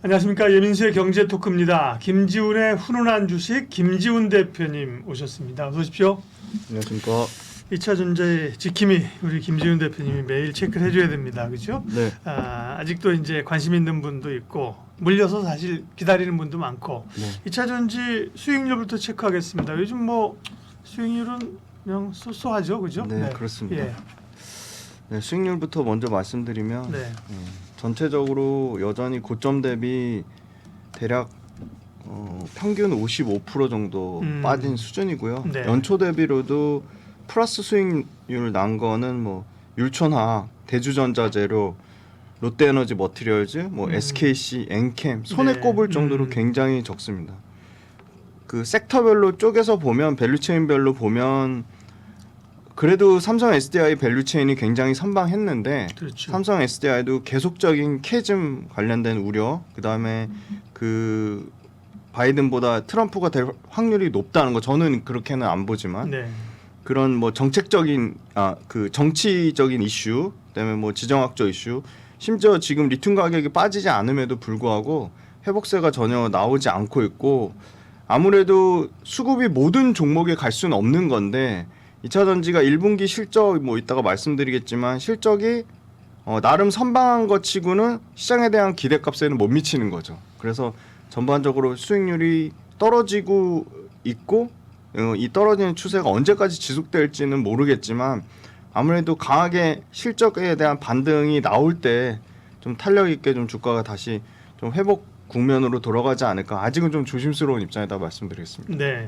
안녕하십니까. 예민수의 경제 토크입니다. 김지훈의 훈훈한 주식 김지훈 대표님 오셨습니다. 어서 오십시오. 안녕하십니까. 2차 전자의 지킴이 우리 김지훈 대표님이 매일 체크를 해줘야 됩니다. 그렇죠? 네. 아직도 이제 관심 있는 분도 있고 물려서 사실 기다리는 분도 많고. 네. 2차 전지 수익률부터 체크하겠습니다. 요즘 뭐 수익률은 그냥 쏘쏘하죠, 그죠? 네, 그렇습니다. 예. 네, 수익률부터 먼저 말씀드리면 네. 전체적으로 여전히 고점 대비 대략 평균 55% 정도 빠진 수준이고요. 네. 연초 대비로도 플러스 수익률 난 거는 뭐 율촌화학, 대주전자재료, 롯데에너지 머티리얼즈, 뭐 SKC, 엔캠 손에 네. 꼽을 정도로 굉장히 적습니다. 그 섹터별로 쪼개서 보면 밸류체인별로 보면 그래도 삼성 SDI 밸류체인이 굉장히 선방했는데 그렇죠. 삼성 SDI도 계속적인 캐즘 관련된 우려, 그다음에 그 바이든보다 트럼프가 될 확률이 높다는 거 저는 그렇게는 안 보지만 네. 그런 뭐 정책적인 그 정치적인 이슈, 그다음에 뭐 지정학적 이슈, 심지어 지금 리튬 가격이 빠지지 않음에도 불구하고 회복세가 전혀 나오지 않고 있고 아무래도 수급이 모든 종목에 갈 수는 없는 건데 2차 전지가 1분기 실적 뭐 이따가 말씀드리겠지만 실적이 나름 선방한 것 치고는 시장에 대한 기대값에는 못 미치는 거죠. 그래서 전반적으로 수익률이 떨어지고 있고 이 떨어지는 추세가 언제까지 지속될지는 모르겠지만 아무래도 강하게 실적에 대한 반등이 나올 때 좀 탄력 있게 좀 주가가 다시 좀 회복 국면으로 돌아가지 않을까. 아직은 좀 조심스러운 입장이다 말씀드리겠습니다. 네.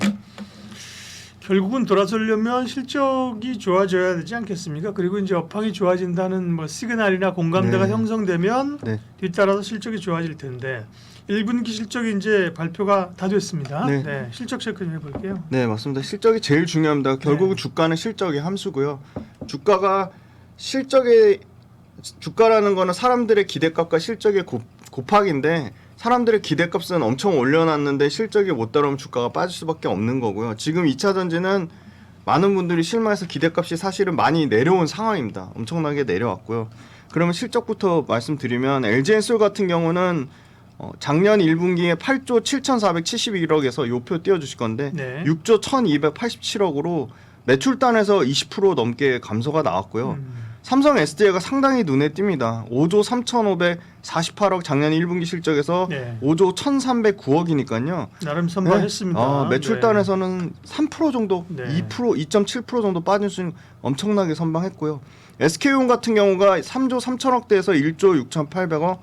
결국은 돌아서려면 실적이 좋아져야 되지 않겠습니까? 그리고 이제 업황이 좋아진다는 뭐 시그널이나 공감대가 네. 형성되면 네. 뒤따라서 실적이 좋아질 텐데 1분기 실적이 이제 발표가 다 됐습니다. 네. 네. 실적 체크 좀 해볼게요. 네, 맞습니다. 실적이 제일 중요합니다. 결국은 네. 주가는 실적의 함수고요. 주가라는 거는 사람들의 기대값과 실적의 곱하기인데 사람들의 기대값은 엄청 올려놨는데 실적이 못 따라오면 주가가 빠질 수밖에 없는 거고요. 지금 2차 전지는 많은 분들이 실망해서 기대값이 사실은 많이 내려온 상황입니다. 엄청나게 내려왔고요. 그러면 실적부터 말씀드리면 LG엔솔 같은 경우는 작년 1분기에 8조 7,471억에서 요 표 띄워주실 건데 네. 6조 1,287억으로 매출단에서 20% 넘게 감소가 나왔고요. 삼성 SDI가 상당히 눈에 띕니다. 5조 3,548억 작년 1분기 실적에서 네. 5조 1,309억이니까요. 나름 선방했습니다. 매출단에서는 3% 정도, 네. 2%, 2.7% 정도 빠진 수준 엄청나게 선방했고요. SK온 같은 경우가 3조 3천억대에서 1조 6,800억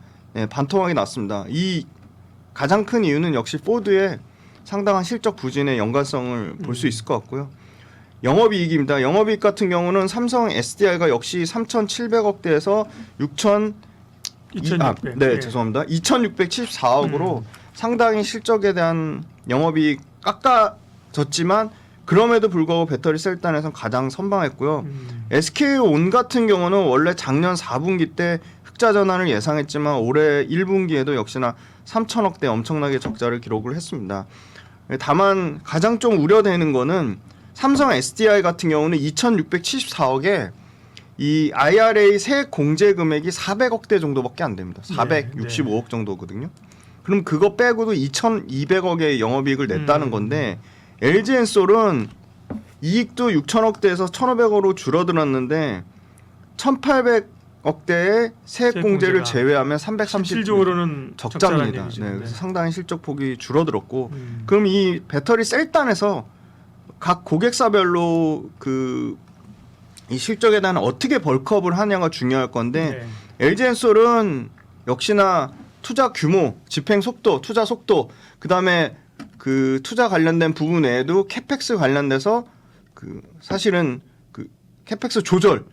반토막이 났습니다. 이 가장 큰 이유는 역시 포드의 상당한 실적 부진의 연관성을 볼 수 있을 것 같고요. 영업이익입니다. 영업이익 같은 경우는 삼성 SDI가 역시 3,700억대에서 2,600. 네, 죄송합니다. 2,674억으로 상당히 실적에 대한 영업이익 깎아졌지만 그럼에도 불구하고 배터리 셀단에서 가장 선방했고요. SK온 같은 경우는 원래 작년 4분기 때 흑자 전환을 예상했지만 올해 1분기에도 역시나 3,000억대 엄청나게 적자를 기록을 했습니다. 다만 가장 좀 우려되는 거는 삼성 SDI 같은 경우는 2,674억에 이 IRA 세액 공제 금액이 400억대 정도밖에 안 됩니다. 465억 정도거든요. 그럼 그거 빼고도 2,200억의 영업이익을 냈다는 건데 LG엔솔은 이익도 6,000억대에서 1,500억으로 줄어들었는데 1,800억대의 세액 공제를 제외하면 330억 실질적으로는 적자입니다. 네, 그래서 상당히 실적 폭이 줄어들었고 그럼 이 배터리 셀단에서 각 고객사별로 이 실적에 대한 어떻게 벌크업을 하냐가 중요할 건데 LG엔솔은 역시나 투자 규모, 집행 속도, 투자 속도, 그다음에 그 투자 관련된 부분 외에도 캐펙스 관련돼서 사실은 캐펙스 조절에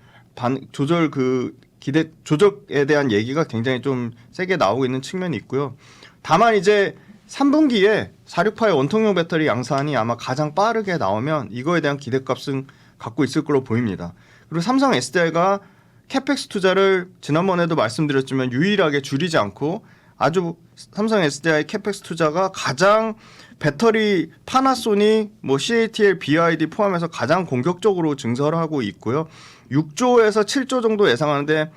대한 얘기가 굉장히 좀 세게 나오고 있는 측면이 있고요. 다만 이제 3분기에 468의 원통형 배터리 양산이 아마 가장 빠르게 나오면 이거에 대한 기대값은 갖고 있을 걸로 보입니다. 그리고 삼성 SDI가 캐펙스 투자를 지난번에도 말씀드렸지만 유일하게 줄이지 않고 아주 삼성 SDI 캐펙스 투자가 가장 배터리 파나소닉, 뭐 CATL, BYD 포함해서 가장 공격적으로 증설하고 있고요. 6조에서 7조 정도 예상하는데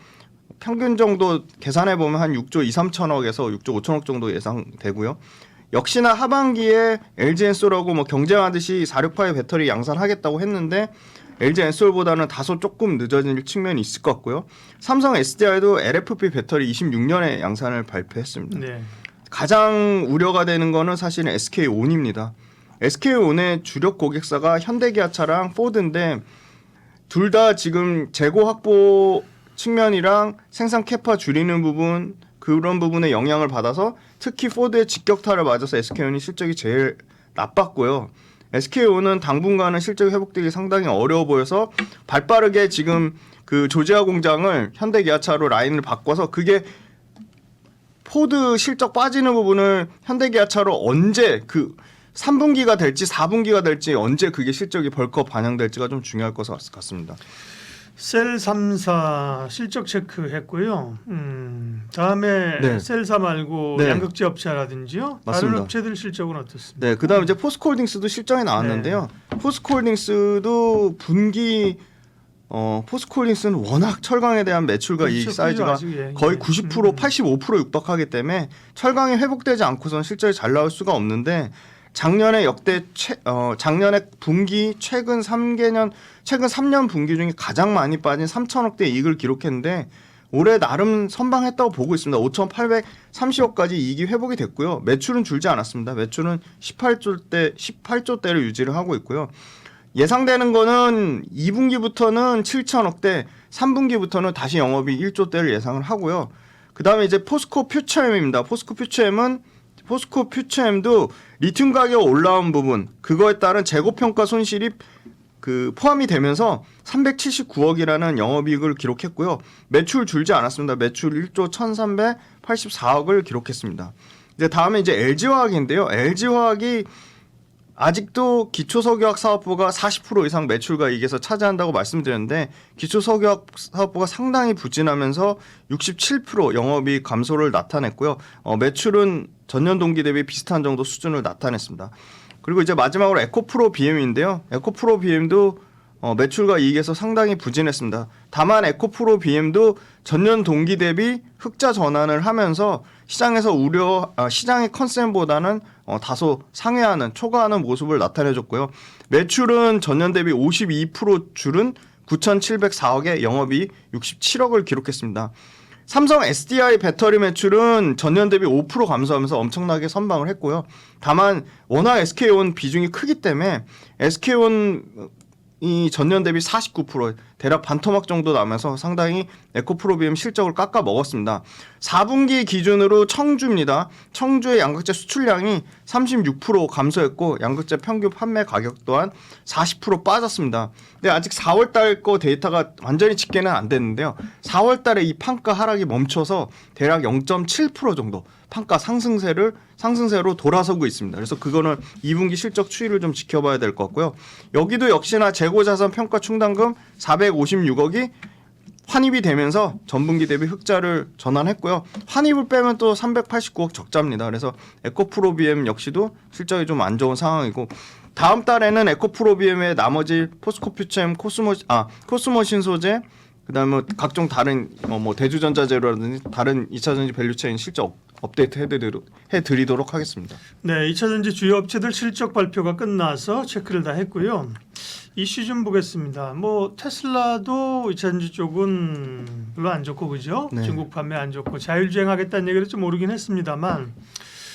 평균 정도 계산해 보면 한 6조 2, 3천억에서 6조 5천억 정도 예상되고요. 역시나 하반기에 LG엔솔하고 뭐 경쟁하듯이 468의 배터리 양산하겠다고 했는데 LG엔솔보다는 다소 조금 늦어질 측면이 있을 것 같고요. 삼성 SDI도 LFP 배터리 26년에 양산을 발표했습니다. 네. 가장 우려가 되는 거는 사실은 SK온입니다. SK온의 주력 고객사가 현대기아차랑 포드인데 둘 다 지금 재고 확보 측면이랑 생산 캐파 줄이는 부분 그런 부분에 영향을 받아서 특히 포드의 직격탄을 맞아서 SK온이 실적이 제일 나빴고요. SK온은 당분간은 실적이 회복되기 상당히 어려워 보여서 발빠르게 지금 그 조지아 공장을 현대기아차로 라인을 바꿔서 그게 포드 실적 빠지는 부분을 현대기아차로 언제 그 3분기가 될지 4분기가 될지 언제 그게 실적이 벌컥 반영될지가 좀 중요할 것 같습니다. 셀 3사 실적 체크했고요. 다음에 네. 셀사 말고 네. 양극재 업체라든지요. 다른 맞습니다. 업체들 실적은 어떻습니까? 네, 그다음 이제 포스코홀딩스도 실적이 나왔는데요. 포스코홀딩스도 분기 포스코홀딩스는 워낙 철강에 대한 매출과 그렇죠, 이익 사이즈가 아주, 예, 거의 예. 90%, 85% 육박하기 때문에 철강이 회복되지 않고선 실적이 잘 나올 수가 없는데 작년에 작년에 분기 최근 3년 분기 중에 가장 많이 빠진 3천억대 이익을 기록했는데 올해 나름 선방했다고 보고 있습니다. 5,830억까지 이익이 회복이 됐고요. 매출은 줄지 않았습니다. 매출은 18조대를 유지를 하고 있고요. 예상되는 거는 2분기부터는 7천억대, 3분기부터는 다시 영업이 1조대를 예상을 하고요. 그다음에 이제 포스코 퓨처엠입니다. 포스코 퓨처엠도 리튬 가격 올라온 부분, 그거에 따른 재고평가 손실이 그 포함이 되면서 379억이라는 영업이익을 기록했고요. 매출 줄지 않았습니다. 매출 1조 1,384억을 기록했습니다. 이제 다음에 이제 LG화학인데요. LG화학이 아직도 기초석유화학 사업부가 40% 이상 매출과 이익에서 차지한다고 말씀드렸는데 기초석유화학 사업부가 상당히 부진하면서 67% 영업이익 감소를 나타냈고요. 매출은 전년 동기 대비 비슷한 정도 수준을 나타냈습니다. 그리고 이제 마지막으로 에코프로 BM인데요. 에코프로 BM도 매출과 이익에서 상당히 부진했습니다. 다만 에코프로 BM도 전년 동기 대비 흑자 전환을 하면서 시장의 컨센보다는 다소 상회하는 초과하는 모습을 나타내줬고요. 매출은 전년 대비 52% 줄은 9,704억에 영업이익 67억을 기록했습니다. 삼성 SDI 배터리 매출은 전년 대비 5% 감소하면서 엄청나게 선방을 했고요. 다만 워낙 SK온 비중이 크기 때문에 SK온이 전년 대비 49% 대략 반토막 정도 나면서 상당히 에코프로비움 실적을 깎아 먹었습니다. 4분기 기준으로 청주입니다. 청주의 양극재 수출량이 36% 감소했고 양극재 평균 판매 가격 또한 40% 빠졌습니다. 근데 아직 4월 달 거 데이터가 완전히 집계는 안 됐는데요. 4월 달에 이 판가 하락이 멈춰서 대략 0.7% 정도 판가 상승세로 돌아서고 있습니다. 그래서 그거는 2분기 실적 추이를 좀 지켜봐야 될 것 같고요. 여기도 역시나 재고자산 평가 충당금 456억이 환입이 되면서 전분기 대비 흑자를 전환했고요. 환입을 빼면 또 389억 적자입니다. 그래서 에코프로비엠 역시도 실적이 좀 안 좋은 상황이고 다음 달에는 에코프로비엠의 나머지 포스코퓨처엠, 코스모신 소재, 그다음에 각종 다른 뭐 대주전자재료라든지 다른 2차전지 밸류체인 실적 업데이트 해드리도록 하겠습니다. 네, 2차전지 주요 업체들 실적 발표가 끝나서 체크를 다 했고요. 이슈 좀 보겠습니다. 뭐 테슬라도 2차전지 쪽은 별로 안 좋고 그죠? 네. 중국 판매 안 좋고 자율주행하겠다는 얘기를 좀 오르긴 했습니다만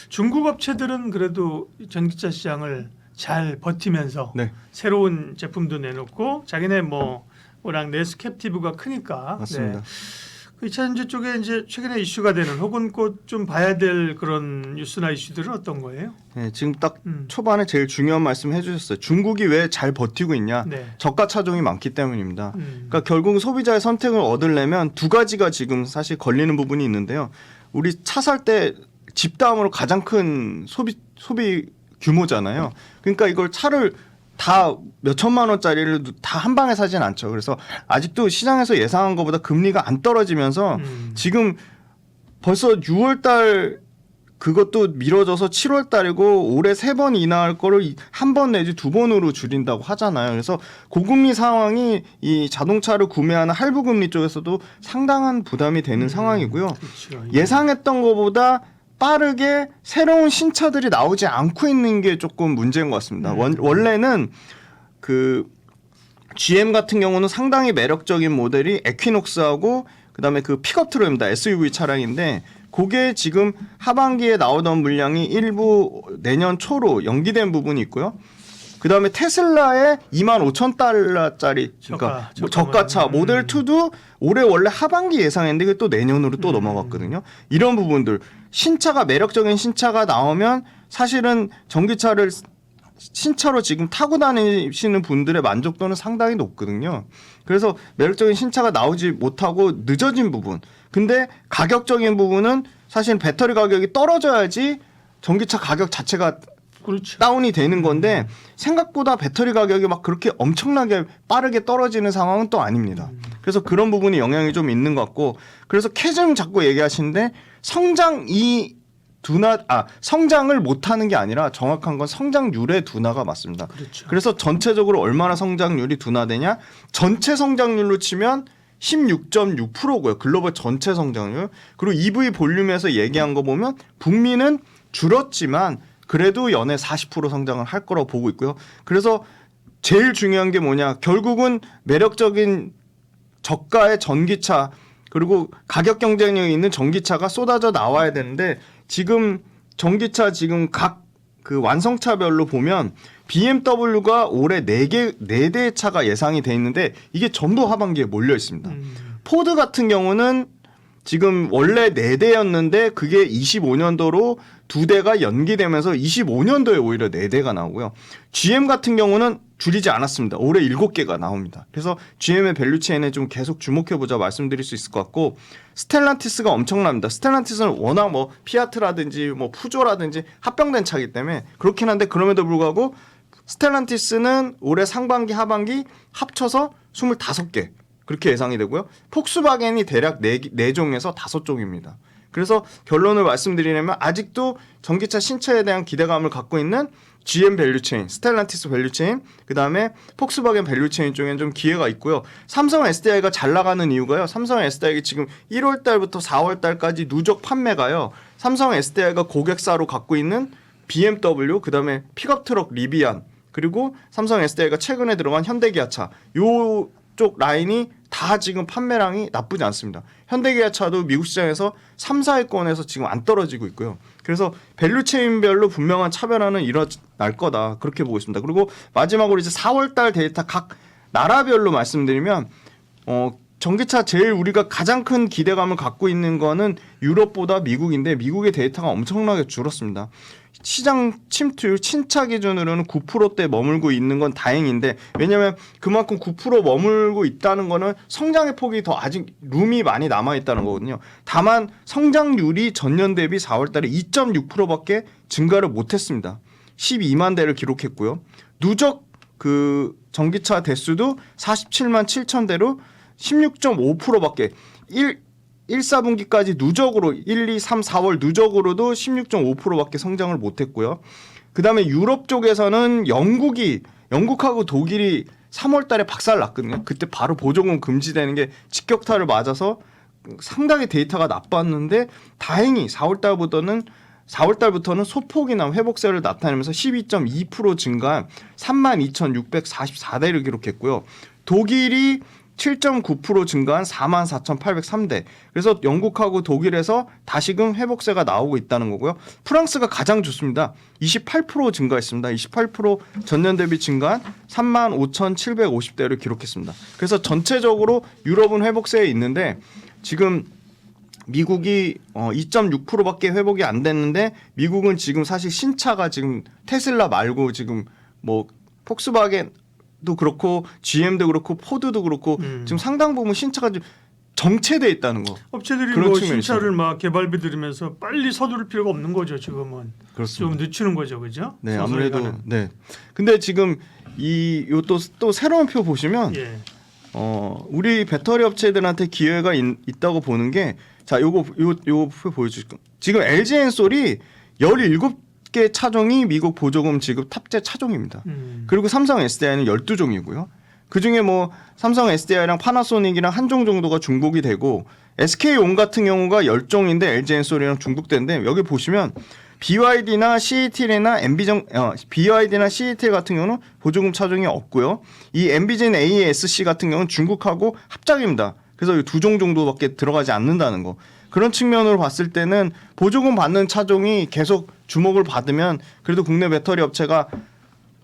중국 업체들은 그래도 전기차 시장을 잘 버티면서 네. 새로운 제품도 내놓고 자기네 뭐 워낙 내수캡티브가 크니까 맞습니다. 네. 그 2차전지 쪽에 이제 최근에 이슈가 되는 혹은 곧 좀 봐야 될 그런 뉴스나 이슈들은 어떤 거예요? 네, 지금 딱 초반에 제일 중요한 말씀 해주셨어요. 중국이 왜 잘 버티고 있냐? 네. 저가 차종이 많기 때문입니다. 그러니까 결국 소비자의 선택을 얻으려면 두 가지가 지금 사실 걸리는 부분이 있는데요. 우리 차 살 때 집 다음으로 가장 큰 소비 규모잖아요. 그러니까 이걸 차를 다 몇천만 원짜리를 다 한 방에 사진 않죠. 그래서 아직도 시장에서 예상한 것보다 금리가 안 떨어지면서 지금 벌써 6월 달 그것도 미뤄져서 7월 달이고 올해 3번 인하할 거를 한 번 내지 2번으로 줄인다고 하잖아요. 그래서 고금리 상황이 이 자동차를 구매하는 할부금리 쪽에서도 상당한 부담이 되는 상황이고요. 그렇죠. 예상했던 것보다 빠르게 새로운 신차들이 나오지 않고 있는 게 조금 문제인 것 같습니다. 원래는 그 GM 같은 경우는 상당히 매력적인 모델이 에퀴녹스하고 그다음에 그 픽업 트럭입니다. SUV 차량인데 그게 지금 하반기에 나오던 물량이 일부 내년 초로 연기된 부분이 있고요. 그다음에 테슬라의 25,000달러짜리 그러니까 저가차 모델 2도 올해 원래 하반기 예상했는데 그게 또 내년으로 또 넘어갔거든요. 이런 부분들 신차가 매력적인 신차가 나오면 사실은 전기차를 신차로 지금 타고 다니시는 분들의 만족도는 상당히 높거든요. 그래서 매력적인 신차가 나오지 못하고 늦어진 부분. 근데 가격적인 부분은 사실 배터리 가격이 떨어져야지 전기차 가격 자체가 그렇죠. 다운이 되는 건데 생각보다 배터리 가격이 막 그렇게 엄청나게 빠르게 떨어지는 상황은 또 아닙니다. 그래서 그런 부분이 영향이 좀 있는 것 같고 그래서 캐즘 자꾸 얘기하시는데 성장을 못하는 게 아니라 정확한 건 성장률의 둔화가 맞습니다. 그렇죠. 그래서 전체적으로 얼마나 성장률이 둔화되냐? 전체 성장률로 치면 16.6%고요. 글로벌 전체 성장률. 그리고 EV 볼륨에서 얘기한 거 보면 북미는 줄었지만 그래도 연에 40% 성장을 할 거라고 보고 있고요. 그래서 제일 중요한 게 뭐냐? 결국은 매력적인 저가의 전기차 그리고 가격 경쟁력이 있는 전기차가 쏟아져 나와야 되는데 지금 전기차 지금 각 그 완성차별로 보면 BMW가 올해 4대의 차가 예상이 돼 있는데 이게 전부 하반기에 몰려 있습니다. 포드 같은 경우는 지금 원래 4대였는데 그게 25년도로 2대가 연기되면서 25년도에 오히려 4대가 나오고요. GM 같은 경우는 줄이지 않았습니다. 올해 7개가 나옵니다. 그래서 GM의 밸류체인에 좀 계속 주목해보자 말씀드릴 수 있을 것 같고 스텔란티스가 엄청납니다. 스텔란티스는 워낙 뭐 피아트라든지 뭐 푸조라든지 합병된 차이기 때문에 그렇긴 한데 그럼에도 불구하고 스텔란티스는 올해 상반기 하반기 합쳐서 25개 그렇게 예상이 되고요. 폭스바겐이 대략 4종에서 5종입니다. 그래서 결론을 말씀드리려면 아직도 전기차 신차에 대한 기대감을 갖고 있는 GM 밸류체인, 스텔란티스 밸류체인, 그다음에 폭스바겐 밸류체인 쪽에는 좀 기회가 있고요. 삼성 SDI가 잘 나가는 이유가요. 삼성 SDI가 지금 1월 달부터 4월 달까지 누적 판매가요. 삼성 SDI가 고객사로 갖고 있는 BMW, 그다음에 픽업 트럭 리비안, 그리고 삼성 SDI가 최근에 들어간 현대기아차 요쪽 라인이 다 지금 판매량이 나쁘지 않습니다. 현대기아차도 미국 시장에서 3, 4위권에서 지금 안 떨어지고 있고요. 그래서 밸류체인별로 분명한 차별화는 일어날 거다 그렇게 보고 있습니다. 그리고 마지막으로 이제 4월달 데이터 각 나라별로 말씀드리면 전기차 제일 우리가 가장 큰 기대감을 갖고 있는 거는 유럽보다 미국인데 미국의 데이터가 엄청나게 줄었습니다. 시장 침투율 친차 기준으로는 9%대 머물고 있는 건 다행인데 왜냐하면 그만큼 9% 머물고 있다는 거는 성장의 폭이 더 아직 룸이 많이 남아있다는 거거든요. 다만 성장률이 전년 대비 4월 달에 2.6%밖에 증가를 못했습니다. 12만 대를 기록했고요. 누적 그 전기차 대수도 47만 7천 대로 16.5%밖에 1, 4분기까지 누적으로 1, 2, 3, 4월 누적으로도 16.5%밖에 성장을 못했고요. 그다음에 유럽 쪽에서는 영국하고 독일이 3월 달에 박살 났거든요. 그때 바로 보조금 금지되는 게 직격탄을 맞아서 상당히 데이터가 나빴는데 다행히 4월 달부터는 소폭이나 회복세를 나타내면서 12.2% 증가한 32,644대를 기록했고요. 독일이 7.9% 증가한 44,803대. 그래서 영국하고 독일에서 다시금 회복세가 나오고 있다는 거고요. 프랑스가 가장 좋습니다. 28% 증가했습니다. 28% 전년 대비 증가한 35,750대를 기록했습니다. 그래서 전체적으로 유럽은 회복세에 있는데 지금 미국이 2.6%밖에 회복이 안 됐는데 미국은 지금 사실 신차가 지금 테슬라 말고 지금 뭐 폭스바겐도 그렇고 GM도 그렇고 포드도 그렇고 지금 상당 부분 신차가 좀 정체돼 있다는 거. 업체들이 그런 뭐 측면이 신차를 있습니다. 막 개발비 들이면서 빨리 서두를 필요가 없는 거죠. 지금은 그렇습니다. 좀 늦추는 거죠, 그죠? 네, 서서히 아무래도 가는. 네. 근데 지금 또 새로운 표 보시면 예. 우리 배터리 업체들한테 기회가 있다고 보는 게 자, 요거 보여주실까요? 지금 LG엔솔이 17개 차종이 미국 보조금 지급 탑재 차종입니다. 그리고 삼성 SDI는 12종이고요. 그중에 뭐 삼성 SDI랑 파나소닉이랑 한 종 정도가 중복이 되고 SK온 같은 경우가 10종인데 LG엔솔이랑 중복된데 여기 보시면 BYD나 CATL이나 BYD나 CATL 같은 경우는 보조금 차종이 없고요. 이 엠비젠 ASC 같은 경우는 중국하고 합작입니다. 그래서 두 종 정도밖에 들어가지 않는다는 거. 그런 측면으로 봤을 때는 보조금 받는 차종이 계속 주목을 받으면 그래도 국내 배터리 업체가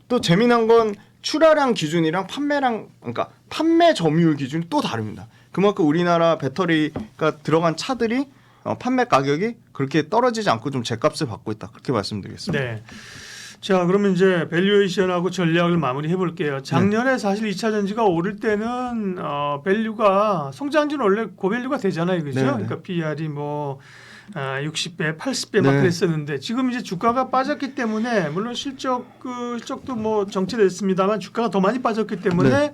또 재미난 건 출하량 기준이랑 판매량, 그러니까 판매 점유율 기준이 또 다릅니다. 그만큼 우리나라 배터리가 들어간 차들이 판매 가격이 그렇게 떨어지지 않고 좀 제값을 받고 있다. 그렇게 말씀드리겠습니다. 네. 자, 그러면 이제 밸류에이션하고 전략을 마무리해 볼게요. 작년에 사실 2차 전지가 오를 때는 밸류가 성장주는 원래 고밸류가 되잖아요, 그죠? 네, 네. 그러니까 PR이 뭐 60배, 80배 막 네. 그랬었는데 지금 이제 주가가 빠졌기 때문에 물론 실적도 뭐 정체됐습니다만 주가가 더 많이 빠졌기 때문에 네.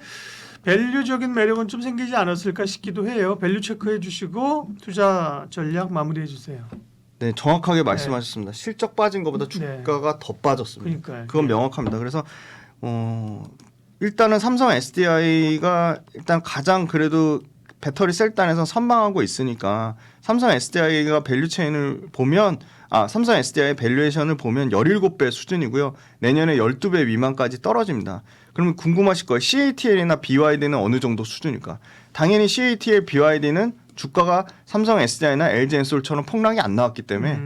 밸류적인 매력은 좀 생기지 않았을까 싶기도 해요. 밸류 체크해 주시고 투자 전략 마무리해 주세요. 네, 정확하게 말씀하셨습니다. 실적 빠진 것보다 네. 주가가 더 빠졌습니다. 그러니까요. 그건 명확합니다. 그래서 일단은 삼성 SDI가 일단 가장 그래도 배터리 셀단에서 선방하고 있으니까 삼성 SDI가 밸류 체인을 보면 삼성 SDI의 밸류에이션을 보면 17배 수준이고요. 내년에 12배 미만까지 떨어집니다. 그러면 궁금하실 거예요. CATL이나 BYD는 어느 정도 수준일까? 당연히 CATL, BYD는 주가가 삼성 SDI나 LG엔솔처럼 폭락이 안 나왔기 때문에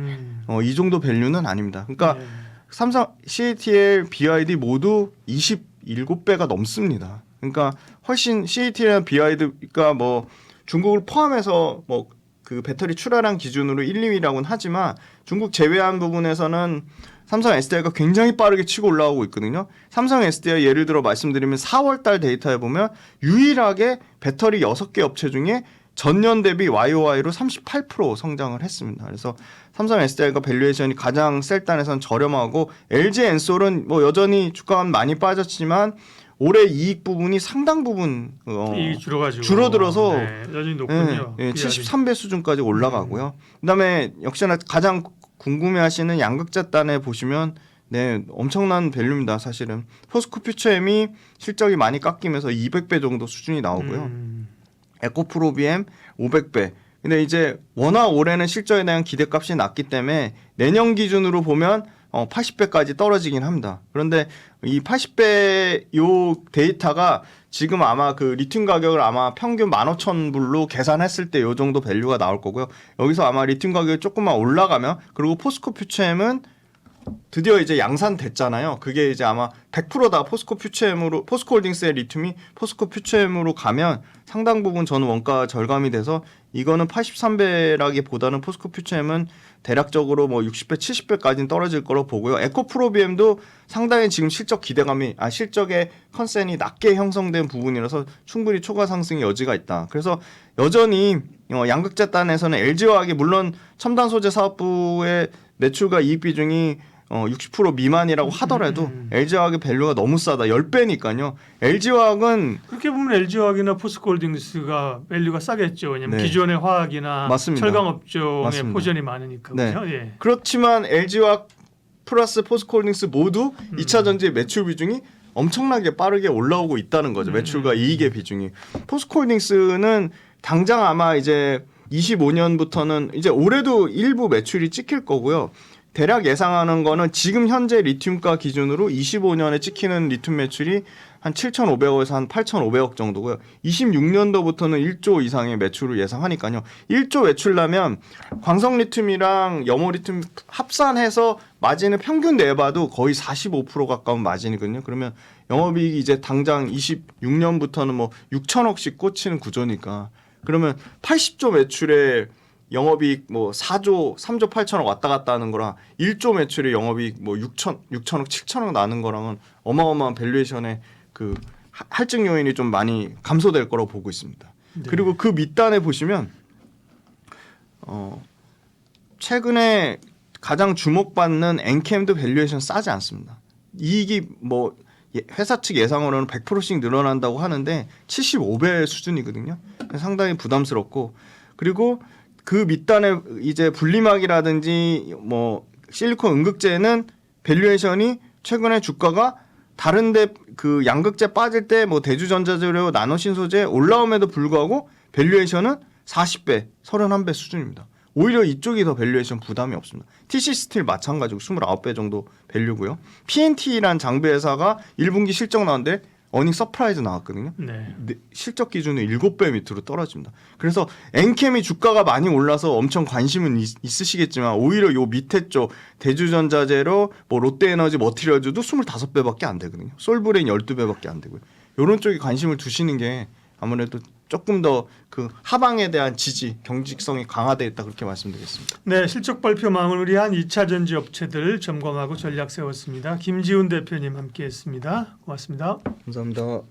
이 정도 밸류는 아닙니다. 그러니까 네. 삼성 CATL, BYD 모두 27배가 넘습니다. 그러니까 훨씬 CATL이나 BYD가 뭐 중국을 포함해서 뭐 그 배터리 출하량 기준으로 1, 2위라고는 하지만 중국 제외한 부분에서는 삼성 SDI가 굉장히 빠르게 치고 올라오고 있거든요. 삼성 SDI 예를 들어 말씀드리면 4월 달 데이터에 보면 유일하게 배터리 6개 업체 중에 전년 대비 YOY로 38% 성장을 했습니다. 그래서 삼성 SDI가 밸류에이션이 가장 셀단에선 저렴하고 LG엔솔은 뭐 여전히 주가가 많이 빠졌지만 올해 이익 부분이 상당 부분 이익이 줄어들어서 여전히 높군요. 73배 수준까지 올라가고요. 그다음에 역시나 가장 궁금해하시는 양극재단에 보시면 엄청난 밸류입니다. 사실은 포스코 퓨처엠이 실적이 많이 깎이면서 200배 정도 수준이 나오고요. 에코프로비엠 500배. 근데 이제 워낙 올해는 실적에 대한 기대값이 낮기 때문에 내년 기준으로 보면 80배까지 떨어지긴 합니다. 그런데 이 80배 요 데이터가 지금 아마 그 리튬 가격을 아마 평균 15,000불로 계산했을 때 요 정도 밸류가 나올 거고요. 여기서 아마 리튬 가격이 조금만 올라가면 그리고 포스코 퓨처엠은 드디어 이제 양산됐잖아요. 그게 이제 아마 100%다 포스코홀딩스의 리튬이 포스코 퓨처엠으로 가면 상당 부분 저는 원가 절감이 돼서 이거는 83배라기보다는 포스코 퓨처엠은 대략적으로 뭐 60배, 70배까지는 떨어질 거로 보고요. 에코프로비엠도 상당히 지금 실적의 컨센이 낮게 형성된 부분이라서 충분히 초과 상승의 여지가 있다. 그래서 여전히 양극재단에서는 LG화학이 물론 첨단 소재 사업부의 매출과 이익 비중이 60% 미만이라고 하더라도 LG화학의 밸류가 너무 싸다. 10배니까요. LG화학은 그렇게 보면 LG화학이나 포스코홀딩스가 밸류가 싸겠죠. 왜냐하면 네. 기존의 화학이나 맞습니다. 철강 업종에 맞습니다. 포션이 많으니까. 네. 그렇죠? 예. 그렇지만 LG화학 플러스 포스코홀딩스 모두 2차 전지의 매출 비중이 엄청나게 빠르게 올라오고 있다는 거죠. 매출과 이익의 비중이. 포스코홀딩스는 당장 아마 이제 25년부터는 이제 올해도 일부 매출이 찍힐 거고요. 대략 예상하는 거는 지금 현재 리튬가 기준으로 25년에 찍히는 리튬 매출이 한 7,500억에서 한 8,500억 정도고요. 26년도부터는 1조 이상의 매출을 예상하니까요. 1조 매출나면 광석 리튬이랑 염호 리튬 합산해서 마진을 평균 내봐도 거의 45% 가까운 마진이거든요. 그러면 영업이익이 이제 당장 26년부터는 뭐 6천억씩 꽂히는 구조니까 그러면 80조 매출에 영업이익 뭐 4조, 3조 8천억 왔다 갔다 하는 거랑 1조 매출의 영업이익 뭐 6천억, 7천억 나는 거랑은 어마어마한 밸류에이션의 그 할증 요인이 좀 많이 감소될 거라고 보고 있습니다. 네. 그리고 그 밑단에 보시면 최근에 가장 주목받는 엔캠도 밸류에이션 싸지 않습니다. 이익이 뭐 회사 측 예상으로는 100%씩 늘어난다고 하는데 75배 수준이거든요. 상당히 부담스럽고 그리고 그 밑단에 이제 분리막이라든지 뭐 실리콘 음극재는 밸류에이션이 최근에 주가가 다른데 그 양극재 빠질 때 뭐 대주전자재료, 나노신소재 올라옴에도 불구하고 밸류에이션은 40배, 31배 수준입니다. 오히려 이쪽이 더 밸류에이션 부담이 없습니다. TC 스틸 마찬가지고 29배 정도 밸류고요. PNT라는 장비 회사가 1분기 실적 나왔는데 어닝 서프라이즈 나왔거든요. 네. 실적 기준은 7배 밑으로 떨어집니다. 그래서 엔캠이 주가가 많이 올라서 엄청 관심은 있으시겠지만 오히려 요 밑에 쪽 대주전자재로 뭐 롯데에너지 머티리얼즈도 25배밖에 안 되거든요. 솔브레인 12배밖에 안 되고요. 요런 쪽에 관심을 두시는 게 아무래도 조금 더 그 하방에 대한 지지, 경직성이 강화되어 있다 그렇게 말씀드리겠습니다. 네, 실적 발표 마무리한 2차 전지 업체들 점검하고 전략 세웠습니다. 김지훈 대표님 함께했습니다. 고맙습니다. 감사합니다.